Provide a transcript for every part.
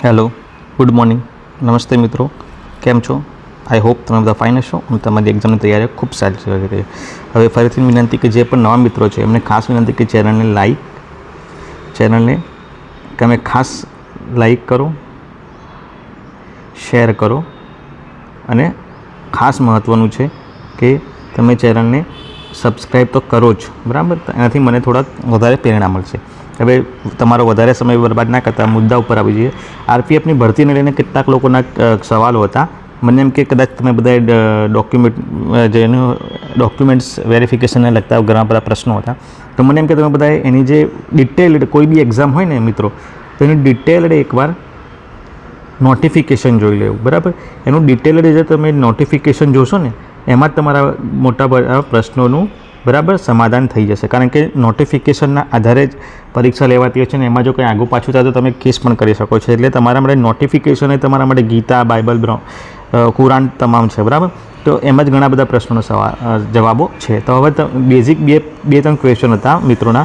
Hello, good morning, નમસ્તે મિત્રો, કેમ છો? આઈ હોપ તમે બધા ફાઇન હશો અને તમારી એક્ઝામની તૈયારી ખૂબ સારી ચાલી રહી છે. હવે ફરીથી વિનંતી કે જે પણ નવા મિત્રો છે એમને ખાસ વિનંતી કે ચેનલને તમે ખાસ લાઈક કરો, શેર કરો અને ખાસ મહત્ત્વનું છે કે તમે ચેનલને સબસ્ક્રાઈબ તો કરો જ, બરાબર? એનાથી મને થોડાક વધારે પ્રેરણા મળશે. હવે તમારો વધારે સમય બરબાદ ના કરતા મુદ્દા ઉપર આવી જઈએ. આરપીએફની ભરતીને લઈને કેટલાક લોકોના સવાલો હતા. મને એમ કે કદાચ તમે બધા ડોક્યુમેન્ટ્સ વેરિફિકેશનને લગતા ઘણા બધા પ્રશ્નો હતા. તો મને એમ કે તમે બધા એની જે ડિટેલ્ડ કોઈ બી એક્ઝામ હોય ને મિત્રો, તો એની ડિટેલ્ડ એકવાર નોટિફિકેશન જોઈ લેવું, બરાબર? એનું ડિટેલ્ડ જે તમે નોટિફિકેશન જોશો ને એમાં જ તમારા મોટા પ્રશ્નોનું બરાબર સમાધાન થઈ જશે. કારણ કે નોટિફિકેશનના આધારે જ પરીક્ષા લેવાતી હોય છે ને એમાં જો કંઈ આગું પાછું થાય તો તમે કેસ પણ કરી શકો છો. એટલે તમારા માટે નોટિફિકેશન એ તમારા માટે ગીતા, બાઇબલ, કુરાન તમામ છે, બરાબર? તો એમાં જ ઘણા બધા પ્રશ્નોનો જવાબો છે. તો હવે બેઝિક બે ત્રણ ક્વેશ્ચન હતા મિત્રોના.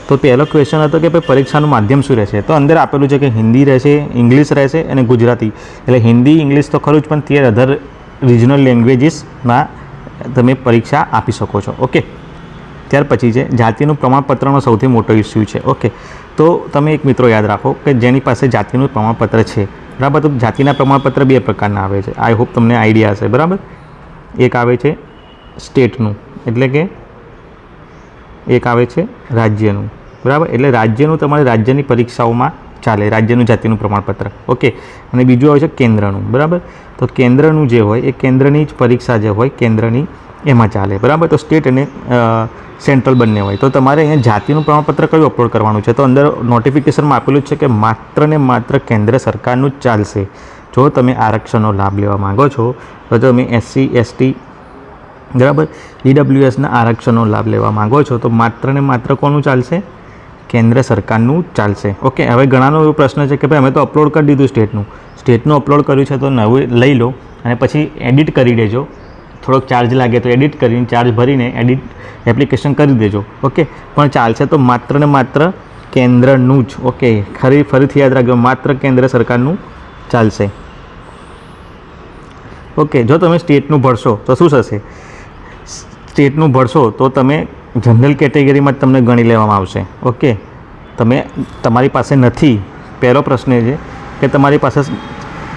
તો પહેલો ક્વેશ્ચન હતો કે ભાઈ પરીક્ષાનું માધ્યમ શું રહેશે? તો અંદર આપેલું છે કે હિન્દી રહેશે, ઇંગ્લિશ રહેશે અને ગુજરાતી. એટલે હિન્દી, ઇંગ્લિશ તો ખરું જ, પણ તે અધર રિજનલ લેંગ્વેજીસમાં તમે પરીક્ષા આપી શકો છો. ઓકે, ત્યાર પછી છે જાતિનું પ્રમાણપત્રનો સૌથી મોટો ઇસ્યુ છે. ઓકે, તો તમે એક મિત્રો યાદ રાખો કે જેની પાસે જાતિનું પ્રમાણપત્ર છે, બરાબર? તો જાતિના પ્રમાણપત્ર બે પ્રકારના આવે છે. આઈ હોપ તમને આઈડિયા હશે, બરાબર? એક આવે છે સ્ટેટનું, એટલે કે એક આવે છે રાજ્યનું, બરાબર? એટલે રાજ્યનું તમારે રાજ્યની પરીક્ષાઓમાં ચાલે, રાજ્યનું જાતિનું પ્રમાણપત્ર. ઓકે, અને બીજું આવે છે કેન્દ્રનું, બરાબર? તો કેન્દ્રનું જે હોય એ કેન્દ્રની જ પરીક્ષા જે હોય કેન્દ્રની એમાં ચાલે, બરાબર? તો સ્ટેટ અને સેન્ટ્રલ બંને હોય. તો તમારે અહીંયા જાતિનું પ્રમાણપત્ર કયું અપલોડ કરવાનું છે? તો અંદર નોટિફિકેશનમાં આપેલું છે કે માત્ર ને માત્ર કેન્દ્ર સરકારનું જ ચાલશે. જો તમે આરક્ષણનો લાભ લેવા માંગો છો તો તમે SC, ST, બરાબર, EWSના આરક્ષણનો લાભ લેવા માંગો છો તો માત્ર ને માત્ર કોનું ચાલશે? કેન્દ્ર સરકારનું જ ચાલશે. ઓકે, હવે ઘણાનો એવો પ્રશ્ન છે કે ભાઈ અમે તો અપલોડ કરી દીધું સ્ટેટનું અપલોડ કર્યું છે તો નવું લઈ લો અને પછી એડિટ કરી દેજો. થોડોક ચાર્જ લાગે તો એડિટ કરીને ચાર્જ ભરીને એડિટ એપ્લિકેશન કરી દેજો. ઓકે, પણ ચાલશે તો માત્ર ને માત્ર કેન્દ્રનું જ. ઓકે, ફરીથી યાદ રાખજો, માત્ર કેન્દ્ર સરકારનું ચાલશે. ઓકે, જો તમે સ્ટેટનું ભરશો તો શું થશે? સ્ટેટનું ભરશો તો તમે જનરલ કેટેગરીમાં જ તમને ગણી લેવામાં આવશે. ઓકે, તમારી પાસે નથી. પહેલો પ્રશ્ન એ છે કે તમારી પાસે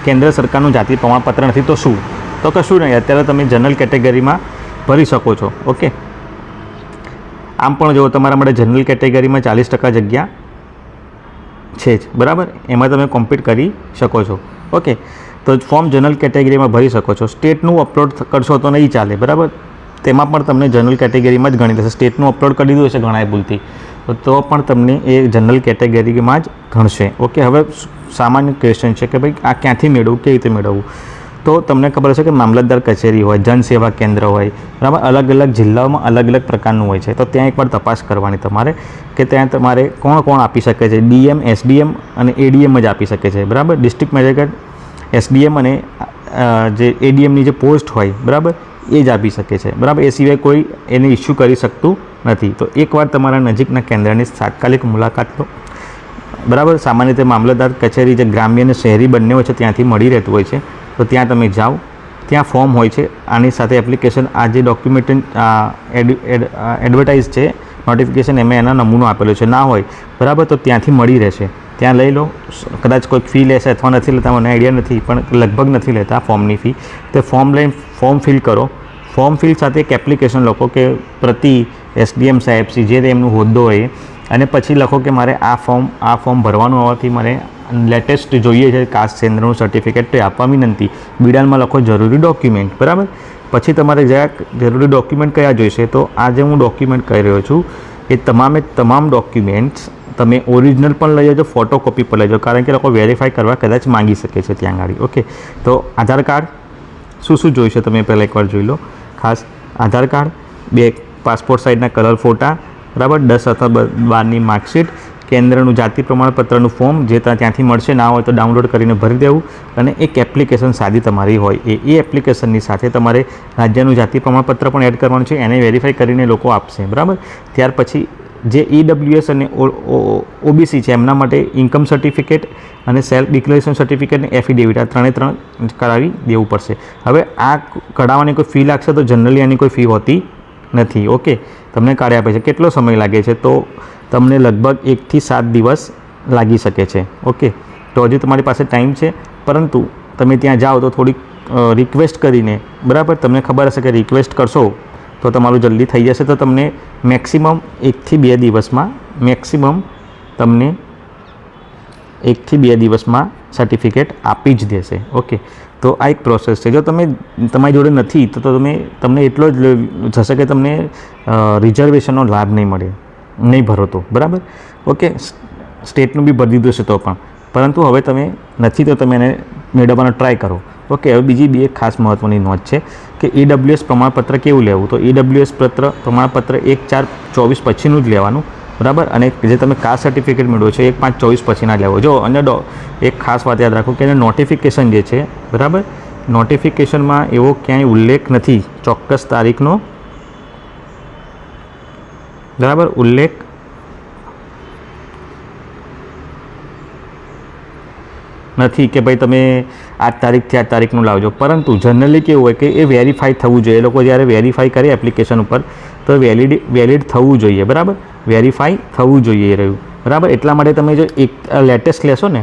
કેન્દ્ર સરકારનું જાતિ પ્રમાણપત્ર નથી તો શું? તો કશું નહીં, અત્યારે તમે જનરલ કેટેગરીમાં ભરી શકો છો. ઓકે, આમ પણ જો તમારા માટે જનરલ કેટેગરીમાં 40% જગ્યા છે જ, બરાબર? એમાં તમે કોમ્પીટ કરી શકો છો. ઓકે, તો ફોર્મ જનરલ કેટેગરીમાં ભરી શકો છો. સ્ટેટનું અપલોડ કરશો તો નહીં ચાલે, બરાબર? તેમાં પણ તમને જનરલ કેટેગરીમાં જ ગણી લેશે. સ્ટેટનું અપલોડ કરી દીધું હશે ઘણાએ ભૂલથી, તો પણ તમને એ જનરલ કેટેગરીમાં જ ગણશે. ઓકે, હવે સામાન્ય ક્વેશ્ચન છે કે ભાઈ આ ક્યાંથી મેળવવું, કેવી રીતે મેળવવું? તો તમને ખબર હશે કે મામલતદાર કચેરી હોય, જનસેવા કેન્દ્ર હોય, બરાબર? અલગ અલગ જિલ્લાઓમાં અલગ અલગ પ્રકારનું હોય છે. તો ત્યાં એકવાર તપાસ કરવાની તમારે કે ત્યાં તમારે કોણ આપી શકે છે. DM, SDM અને ADM જ આપી શકે છે, બરાબર? ડિસ્ટ્રિક્ટ મેજિસ્ટ્રેટ, SDM અને જે ADMની જે પોસ્ટ હોય, બરાબર, એ જ આપી શકે છે, બરાબર? એ સિવાય કોઈ એને ઇસ્યુ કરી શકતું નથી. તો એકવાર તમારા નજીકના કેન્દ્રની તાત્કાલિક મુલાકાત લો, બરાબર? સામાન્ય રીતે મામલતદાર કચેરી જે ગ્રામ્ય અને શહેરી બંને હોય છે ત્યાંથી મળી રહેતું હોય છે. તો ત્યાં તમે જાઓ, ત્યાં ફોર્મ હોય છે. આની સાથે એપ્લિકેશન, આ જે ડોક્યુમેન્ટ એડવર્ટાઇઝ છે નોટિફિકેશન, એમાં એના નમૂનો આપેલો છે. ના હોય, બરાબર, તો ત્યાંથી મળી રહેશે, ત્યાં લઈ લો. કદાચ કોઈ ફી લેશે અથવા નથી લેતા, મને આઈડિયા નથી, પણ લગભગ નથી લેતા ફોર્મની ફી. તો ફોર્મ લઈને ફોર્મ ફિલ કરો. ફોર્મ ફિલ સાથે એક એપ્લિકેશન લખો કે પ્રતિ SDM સાહેબશ્રી જે એમનું હોદ્દો હોય, અને પછી લખો કે મારે આ ફોર્મ ભરવાનું હોવાથી મારે લેટેસ્ટ જોઈએ છે કાસ્ટ કેન્દ્રનું સર્ટિફિકેટ, તો આપવા વિનંતી. બીડાનમાં લખો જરૂરી ડોક્યુમેન્ટ, બરાબર? પછી તમારે જરૂરી ડોક્યુમેન્ટ કયા જોઈશે? તો આ જે હું ડોક્યુમેન્ટ કહી રહ્યો છું એ તમામ ડોક્યુમેન્ટ્સ તમે ઓરિજિનલ પણ લઈ જજો, ફોટોકોપી પણ લઈ જજો, કારણ કે લોકો વેરીફાઈ કરવા કદાચ માંગી શકે છે ત્યાં આગળ. ઓકે, તો આધાર કાર્ડ શું જોઈશે તમે પહેલાં એકવાર જોઈ લો. ખાસ આધાર કાર્ડ, 2 પાસપોર્ટ સાઇઝના કલર ફોટા, બરાબર? 10 અથવા 12ની માર્કશીટ, કેન્દ્રનું જાતિ પ્રમાણપત્રનું ફોર્મ જે ત્યાંથી મળશે, ના હોય તો ડાઉનલોડ કરીને ભરી દેવું, અને એક એપ્લિકેશન સાદી તમારી હોય એ એપ્લિકેશનની સાથે તમારે રાજ્યનું જાતિ પ્રમાણપત્ર પણ એડ કરવાનું છે. એને વેરીફાઈ કરીને લોકો આપશે, બરાબર? ત્યાર પછી જે EWS અને OBC છે એમના માટે ઇન્કમ સર્ટિફિકેટ અને સેલ્ફ ડિક્લેરેશન સર્ટિફિકેટ અને એફિડેવિટ આ ત્રણ કરાવી દેવું પડશે. હવે આ કઢાવવાની કોઈ ફી લાગશે તો જનરલી આની કોઈ ફી હોતી નથી. ઓકે, તમને કાઢી આપે છે. કેટલો સમય લાગે છે? તો તમને લગભગ 1 થી 7 દિવસ લાગી શકે છે. ઓકે, તો હજી તમારી પાસે ટાઈમ છે, પરંતુ તમે ત્યાં જાઓ તો થોડીક રિક્વેસ્ટ કરીને, બરાબર, તમને ખબર હશે કે રિક્વેસ્ટ કરશો તો તમારું જલ્દી થઈ જશે. તો તમને મેક્સિમમ 1 થી 2 દિવસમાં તમને 1 થી 2 દિવસમાં સર્ટિફિકેટ આપી જ દેશે. ઓકે, તો આ એક પ્રોસેસ છે. જો તમારી જોડે નથી તો તમને એટલો જ થશે કે તમને રિઝર્વેશનનો લાભ નહીં મળે, નહીં ભરો તો, બરાબર. ઓકે, સ્ટેટનું બી ભરી દીધું છે તો પણ, પરંતુ હવે તમે નથી તો તમે એને મેળવવાનો ટ્રાય કરો. ઓકે, હવે બીજી બે ખાસ મહત્ત્વની નોંધ છે કે EWS પ્રમાણપત્ર કેવું લેવું. તો EWS પ્રમાણપત્ર 1/4/24 પછીનું જ લેવાનું, બરાબર. અને જે તમે કાસ્ટ સર્ટિફિકેટ મેળવો છો 1/5/24 પછીના લેવો. જો અને એક ખાસ વાત યાદ રાખો કે એને નોટિફિકેશન જે છે, બરાબર, નોટિફિકેશનમાં એવો ક્યાંય ઉલ્લેખ નથી ચોક્કસ તારીખનો, બરાબર, ઉલ્લેખ નથી કે ભાઈ તમે આ તારીખથી આ તારીખનું લાવજો. પરંતુ જનરલી કેવું હોય કે એ વેરીફાઈ થવું જોઈએ. એ લોકો જ્યારે વેરીફાઈ કરે એપ્લિકેશન ઉપર તો વેલિડ થવું જોઈએ, બરાબર, વેરીફાઈ થવું જોઈએ રહ્યું, બરાબર. એટલા માટે તમે જો એક લેટેસ્ટ લેશો ને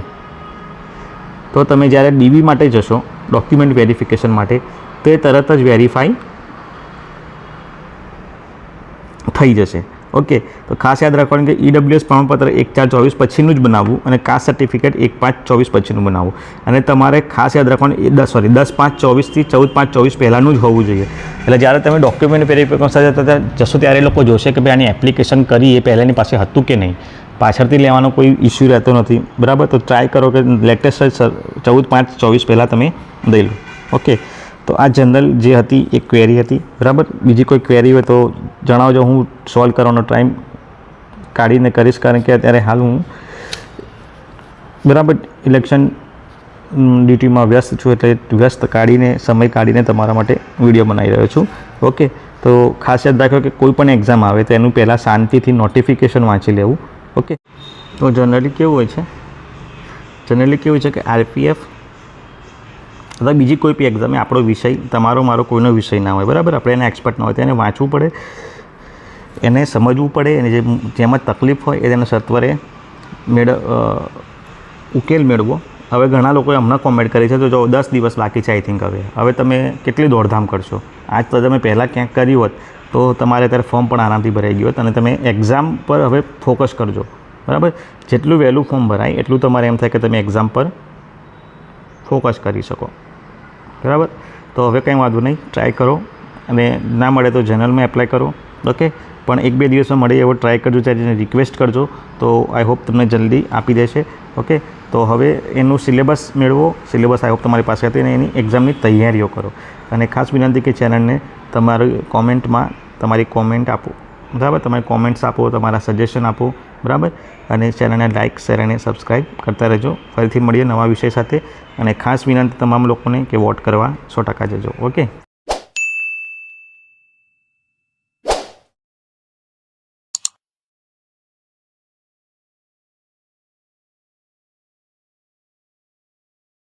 તો તમે જ્યારે DB માટે જશો, ડોક્યુમેન્ટ વેરિફિકેશન માટે, તો એ તરત જ વેરીફાઈ થઈ જશે. ઓકે, તો ખાસ યાદ રાખવાનું કે EWS પ્રમાણપત્ર 1/4/24 પછીનું જ બનાવવું અને કાસ્ટ સર્ટિફિકેટ 1/5/24 પછીનું બનાવવું. અને તમારે ખાસ યાદ રાખવાનું 10/5/24 થી 14/5/24 પહેલાંનું જ હોવું જોઈએ. એટલે જ્યારે તમે ડોક્યુમેન્ટ વેરિફિકેશન સાથે જશો ત્યારે લોકો જોશે કે ભાઈ આની એપ્લિકેશન કરી એ પહેલાંની પાસે હતું કે નહીં. પાછળથી લેવાનો કોઈ ઇસ્યુ રહેતો નથી, બરાબર. તો ટ્રાય કરો કે લેટેસ્ટ 14/5/24 પહેલાં તમે દઈ લો. ઓકે, તો આ જનરલ જે હતી એ ક્વેરી હતી, બરાબર. બીજી કોઈ ક્વેરી હોય તો જણાવજો, હું સોલ્વ કરવાનો ટાઈમ કાઢીને કરીશ, કારણ કે અત્યારે હાલ હું, બરાબર, ઇલેક્શન ડ્યુટીમાં વ્યસ્ત છું, એટલે સમય કાઢીને તમારા માટે વિડીયો બનાવી રહ્યો છું. ઓકે, તો ખાસ યાદ રાખો કે કોઈ પણ એક્ઝામ આવે તો એનું પહેલાં શાંતિથી નોટિફિકેશન વાંચી લેવું. ઓકે, તો જનરલી કેવું છે કે RPF અથવા બીજી કોઈ બી એક્ઝામે આપણો વિષય, તમારો મારો કોઈનો વિષય ના હોય, બરાબર. આપણે એને એક્સપર્ટ ના હોય તો એને વાંચવું પડે, એને સમજવું પડે, અને જેમાં તકલીફ હોય એને સત્વરે ઉકેલ મેળવો. હવે ઘણા લોકોએ હમણાં કોમેન્ટ કરી છે તો જો 10 દિવસ બાકી છે આઈ થિંક. હવે તમે કેટલી દોડધામ કરશો? આજ તો તમે પહેલાં ક્યાંક કર્યું હોત તો તમારે અત્યારે ફોર્મ પણ આરામથી ભરાઈ ગયું હોત. અને તમે એક્ઝામ પર હવે ફોકસ કરજો, બરાબર. જેટલું વહેલું ફોર્મ ભરાય એટલું તમારે એમ થાય કે તમે એક્ઝામ પર ફોકસ કરી શકો, બરાબર. તો હવે કંઈ વાંધો નહીં, ટ્રાય કરો, અને ના મળે તો જનરલમાં એપ્લાય કરો. ઓકે, પણ 1-2 દિવસમાં મળે એવો ટ્રાય કરજો, ત્યારે રિક્વેસ્ટ કરજો, તો આઈ હોપ તમને જલ્દી આપી દેશે. ઓકે, તો હવે એનું સિલેબસ મેળવો, સિલેબસ આઈ હોપ તમારી પાસે હતી, અને એની એક્ઝામની તૈયારીઓ કરો. અને ખાસ વિનંતી કે ચેનલને તમારી કોમેન્ટમાં તમારી કોમેન્ટ આપો, બરાબર. તમારી કોમેન્ટ્સ આપો, તમારા સજેશન આપો, બરાબર. અને ચેનલને લાઇક, શેર અને સબસ્ક્રાઈબ કરતા રહેજો. ફરીથી મળીએ નવા વિષય સાથે. અને ખાસ વિનંતી તમામ લોકોને કે વોટ કરવા 100% જજો. ઓકે.